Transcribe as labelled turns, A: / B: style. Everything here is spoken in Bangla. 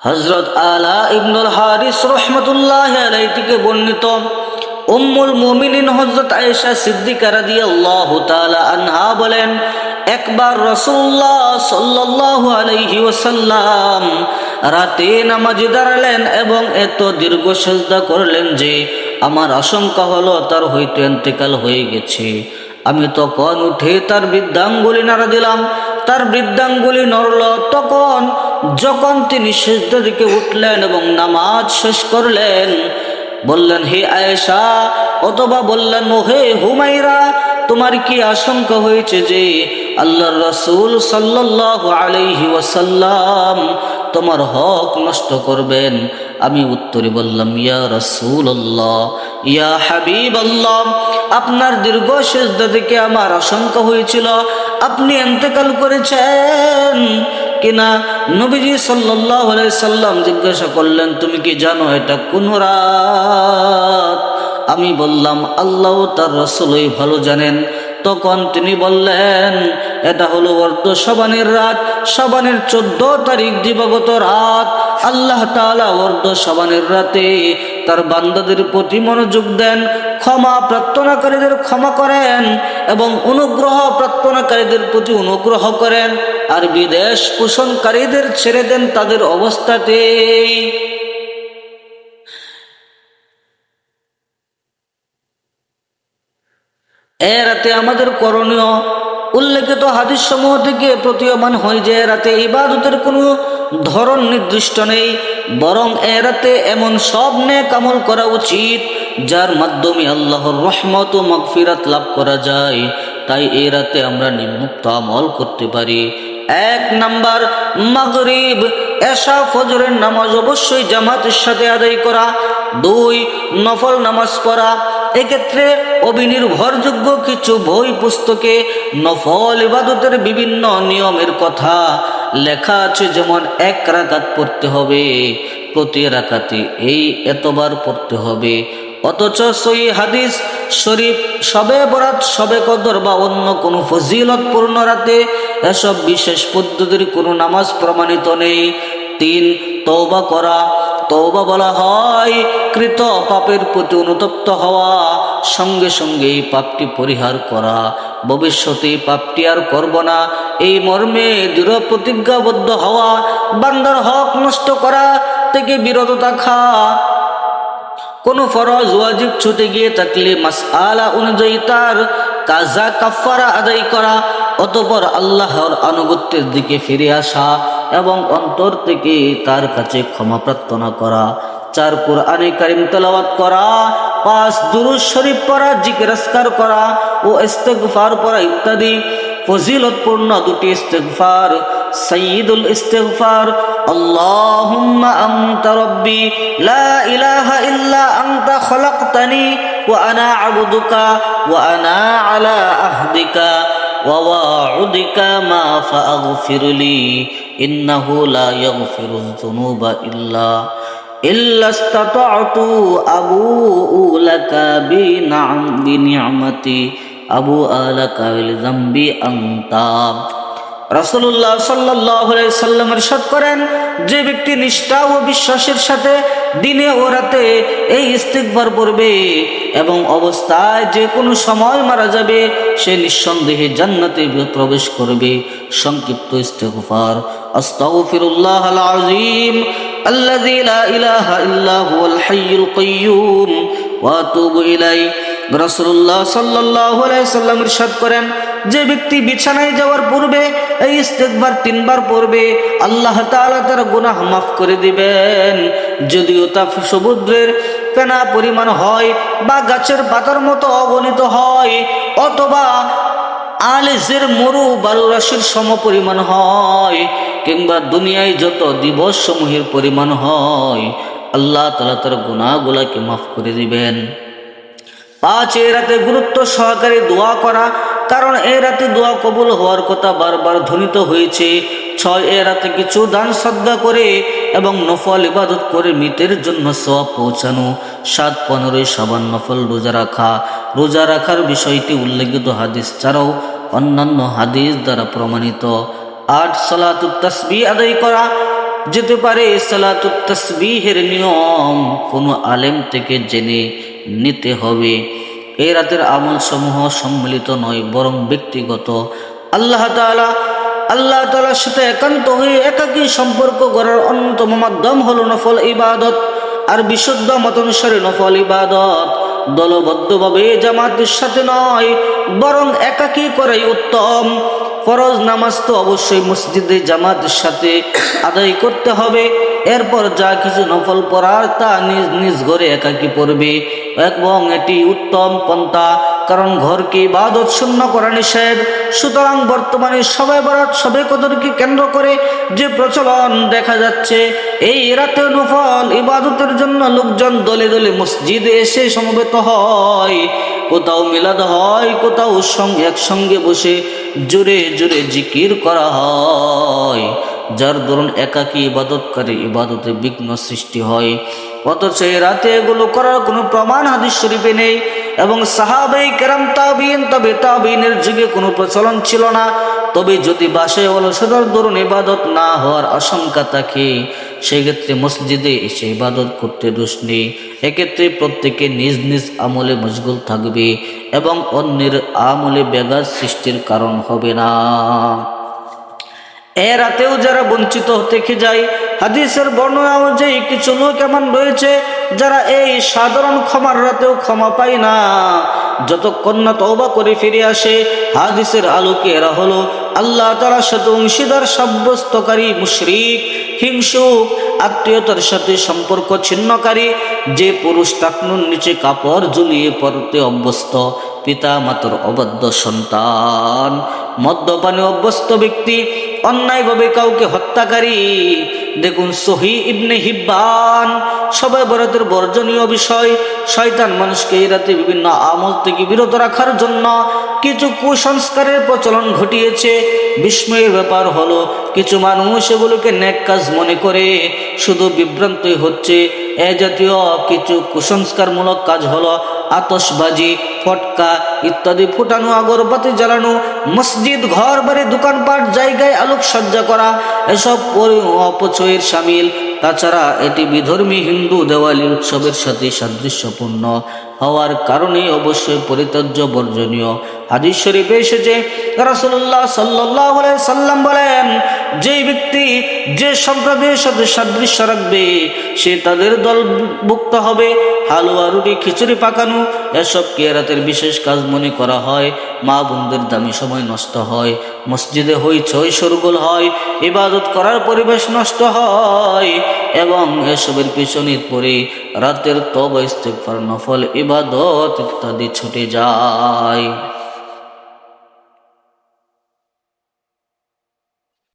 A: হযরত আলা ইবনুল হারিস রাহমাতুল্লাহি আলাইহি থেকে বর্ণিত উম্মুল মুমিনিন হযরত আয়েশা সিদ্দিকা রাদিয়াল্লাহু তাআলা আনহা বলেন, একবার রাসূলুল্লাহ সাল্লাল্লাহু আলাইহি ওয়াসাল্লাম রাতে নামাজে দাঁড়ালেন এবং এত দীর্ঘ সিজদা করলেন যে আমার আশঙ্কা হলো তার হয়তো ইন্তেকাল হয়ে গেছে। আমি তখন উঠে তার বৃদ্ধাঙ্গুলি নাড়া দিলাম। তার বৃদ্ধাঙ্গুলি নড়ল। তখন যখন তিনি সিজদা থেকে উঠলেন এবং নামাজ শেষ করলেন, বললেন, হে আয়েশা, অথবা বললেন, ও হে হুমাইরা, তোমার কি আশঙ্কা হয়েছে যে আল্লাহর রাসূল সাল্লাল্লাহু আলাইহি ওয়াসাল্লাম তোমার হক নষ্ট করবেন? আমি উত্তরে বললাম, ইয়া রাসূলুল্লাহ, ইয়া হাবিবাল্লাহ, আপনার দীর্ঘ সিজদা থেকে আমার আশঙ্কা হয়েছিল আপনি ইন্তেকাল করেছেন কিনা। নবীজি সাল্লাল্লাহু আলাইহি সাল্লাম জিজ্ঞাসা করলেন, তুমি কি জানো এটা কোন রাত? আমি বললাম, আল্লাহ তার রাসূলই ভালো জানেন। তখন তিনি বললেন, এটা হলো অর্ধ শাবানের রাত, শাবানের 14 তারিখ দিবাগত রাত। আল্লাহ তাআলা অর্ধ শাবানের রাতে তার বান্দাদের প্রতি মনোযোগ দেন, ক্ষমা প্রার্থনাকারীদের ক্ষমা করেন এবং অনুগ্রহ প্রার্থনাকারীদের প্রতি অনুগ্রহ করেন, আর বিদেশ পোষণকারীদের ছেড়ে দেন তাদের অবস্থাতেই। এ রাতে আমাদের করণীয় উল্লেখিত হাদিস সমূহ থেকে প্রতীয়মান হয় যে রাতে ইবাদতের কোনো ধরন নির্দিষ্ট নেই, বরং এ রাতে এমন সব নেক আমল করা উচিত যার মাধ্যমে আল্লাহর রহমত ও মাগফিরাত লাভ করা যায়। তাই এই রাতে আমরা নিম্নোক্ত আমল করতে পারি। 1 নাম্বার, মাগরিব, এশা, ফজরের নামাজ অবশ্যই জামাতের সাথে আদায় করা। 2, নফল নামাজ পড়া। এক্ষেত্রে অবিনির্ভরযোগ্য কিছু বই পুস্তকে নফল ইবাদতের বিভিন্ন নিয়মের কথা লেখা আছে, যেমন 1 রাকাত পড়তে হবে, প্রতি রাকাতে এতবার পড়তে হবে। অথচ সহিহ হাদিস শরীফ শবে বরাত, শবে কদর বা অন্য কোনো ফজিলতপূর্ণ রাতে এসব বিশেষ পদ্ধতির কোনো নামাজ প্রমাণিত নেই। 3, তওবা করা। তওবা বলা হয় কৃত পাপের প্রতি অনুতপ্ত হওয়া, সঙ্গে সঙ্গে এই পাপটি পরিহার করা, ভবিষ্যতে পাপটি আর করব না এই মর্মে দৃঢ় প্রতিজ্ঞাবদ্ধ হওয়া, বান্দার হক নষ্ট করা থেকে বিরত থাকা, কোনো ফরজ ওয়াজিব ছুটে গিয়ে থাকলে মাসআলা অনুযায়ী তার কাজা কাফারা আদায় করা, অতঃপর আল্লাহর আনুগত্যের দিকে ফিরে আসা এবং অন্তর থেকে তার কাছে ক্ষমা প্রার্থনা করা। 4, কুরআনে কারীম তেলাওয়াত করা। 5, দুরূদ শরীফ পড়া, জিকির আজকার করা ও ইস্তিগফার পড়া ইত্যাদি। ফজিলতপূর্ণ 2টি ইস্তিগফার, সাইয়্যিদুল ইস্তিগফার, আল্লাহুম্মা আনতা রাব্বি লা ইলাহা ইল্লা আনতা খলাকতানি ওয়া আনা আবদুকা ওয়া আনা আলা আহদিকা ওয়া ওয়া'ুদিকা মা ফাগফিরলি ইন্নাহু লা ইয়াগফিরুয যুনুবা ইল্লা ইস্তাতা'তু আবুউ লাকা বিনি'মাতি আবু আলাকা বিল যামবি আনতা। রাসূলুল্লাহ সাল্লাল্লাহু আলাইহি সাল্লাম ইরশাদ করেন, যে ব্যক্তি নিষ্ঠা ও বিশ্বাসের সাথে দিনে ও রাতে এই ইস্তিগফার পড়বে এবং অবস্থায় যে কোনো সময় মারা যাবে, সে নিঃসন্দেহে জান্নাতে প্রবেশ করবে। সংক্ষিপ্ত ইস্তিগফার: আস্তাগফিরুল্লাহাল আযীম আল্লাযী লা ইলাহা ইল্লা হুয়াল হাইয়ুল কাইয়্যুম ওয়া আতুবু ইলাইহি। রাসূলুল্লাহ সাল্লাল্লাহু আলাইহি সাল্লাম ইরশাদ করেন, যে ব্যক্তি বিছানায় যাওয়ার পূর্বে এই ইস্তিগফার 3 বার পড়বে, আল্লাহ তাআলা তার গুনাহ মাফ করে দিবেন, যদিও তা সমুদ্রের ফেনা পরিমাণ হয় বা গাছের পাতার মতো অগণিত হয়, অথবা আলিজের মরু বালুরাশির সম পরিমাণ হয়, কিংবা দুনিয়ায় যত দিবস সমূহের পরিমাণ হয়, আল্লাহ তাআলা তার গুনাহগুলোকে মাফ করে দিবেন। 5, এই রাতে গুরুত্ব সহকারে দোয়া করা, কারণ এই রাতে দোয়া কবুল হওয়ার কথা বারবার ধ্বনিত হয়েছে। 6, এই রাতে কিছু দান সদকা করে এবং নফল ইবাদত করে মৃতের জন্য সওয়াব পৌঁছানো। 7, 15 শাবান নফল রোজা রাখা। রোজা রাখার বিষয়টি উল্লেখিত হাদিস ছাড়াও অন্যান্য হাদিস দ্বারা প্রমাণিত। 8, সালাতুত তাসবিহ আদায় করা। যেতে পারে সালাতুত তাসবিহের নিয়ম কোনো আলেম থেকে জেনে নিতে হবে। এই রাতের আমল সমূহ সম্মিলিত নয়, বরং ব্যক্তিগত। আল্লাহ তাআলার সাথে একান্ত হয়ে একাকী সম্পর্ক গড়ার অন্যতম মাধ্যম হলো নফল ইবাদত। আর বিশুদ্ধ মতানুসারে নফল ইবাদত দলবদ্ধভাবে জামাতের সাথে নয়, বরং একাকী করাই উত্তম। ফরজ নামাজ তো অবশ্যই মসজিদে জামাতের সাথে আদায় করতে হবে। এরপর যা কিছু নফল পড়ার তা নিজ নিজ ঘরে একাকী পড়বে, এবং এটি উত্তম পন্থা, কারণ ঘরকে ইবাদত শূন্য করা নিষেধ। সুতরাং বর্তমানে শবে বরাত, শবে কদরকে কেন্দ্র করে যে প্রচলন দেখা যাচ্ছে, এই রাতে নফল ইবাদতের জন্য লোকজন দলে দলে মসজিদে এসে সমবেত হয়, কোথাও মিলাদ হয়, কোথাও একসঙ্গে বসে জোরে জোরে জিকির করা হয়, যার দরুন একাকী ইবাদতকারী ইবাদতে বিঘ্ন সৃষ্টি হয়। অথচ এই রাতে এগুলো করার কোনো প্রমাণ হাদিস শরীফে নেই, এবং সাহাবায়ে কেরাম তাবিঈন তবে তাবিঈনের যুগে কোনো প্রচলন ছিল না। তবে যদি বাসায় অলসতার দরুন ইবাদত না হওয়ার আশঙ্কা থাকে, সেক্ষেত্রে মসজিদে এসে ইবাদত করতে দোষ নেই। এক্ষেত্রে প্রত্যেকে নিজ নিজ আমলে মশগুল থাকবে এবং অন্যের আমলে ব্যাঘাত সৃষ্টির কারণ হবে না। এ রাতেও যারা বঞ্চিত থেকে যায়, হাদিসের বর্ণনা অনুযায়ী কিছু লোক এমন রয়েছে যারা এই সাধারণ ক্ষমার রাতেও ক্ষমা পায় না, যতক্ষণ না তওবা করে ফিরে আসে। হাদিসের আলোকে এরা হলো আল্লাহ তাআলার সাথে অংশীদার সাব্যস্তকারী মুশরিক, হিংসুক, আত্মীয়তার সাথে সম্পর্ক ছিন্নকারী, যে পুরুষ টাকনুর নিচে কাপড় ঝুলিয়ে পড়তে অভ্যস্ত, পিতা মাতার অবাধ্য সন্তান, মদ্যপানে অভ্যস্ত ব্যক্তি, অন্যায়ভাবে কাউকে হত্যাকারী। দেখুন সহিহ ইবনে হিব্বান। শবে বরাতের বর্জনীয় বিষয়, শয়তান মানুষকে এই রাতে বিভিন্ন আমল থেকে বিরত রাখার জন্য কিছু কুসংস্কারের প্রচলন ঘটিয়েছে। বিস্ময়ের ব্যাপার হলো কিছু মানুষ এগুলোকে নেক কাজ মনে করে শুধু বিভ্রান্তই হচ্ছে। এ জাতীয় কিছু কুসংস্কারমূলক কাজ হলো আতশবাজি, ফটকা ইত্যাদি ফুটানো, আগরবাতি জ্বালানো, মসজিদ, ঘর বাড়ি, দোকানপাট, জায়গায় আলোকসজ্জা করা, এসব অপচয়ের শামিল। তাছাড়া এটি বিধর্মী হিন্দু দেওয়ালি উৎসবের সাথে সাদৃশ্যপূর্ণ হওয়ার কারণে অবশ্যই পরিত্যাজ্য, বর্জনীয়। হাদিস শরীফে এসেছে, রাসূলুল্লাহ সাল্লাল্লাহু আলাইহি সাল্লাম বলেন, যে ব্যক্তি যে সম্প্রদায়ের সাথে সাদৃশ্য রাখবে সে তাদের দলভুক্ত হবে। হালুয়া, রুটি, খিচুড়ি পাকানো, এসব কিরাতের বিশেষ কাজ মনে করা হয়। মা বোনদের দামি সময় নষ্ট হয়, মসজিদে হইচই শোরগোল হয়, ইবাদত করার পরিবেশ নষ্ট হয়, এবং এসবের পিছনে পড়ে রাতের তওবা, ইস্তিগফার, নফল ইবাদত ইত্যাদি ছুটে যায়।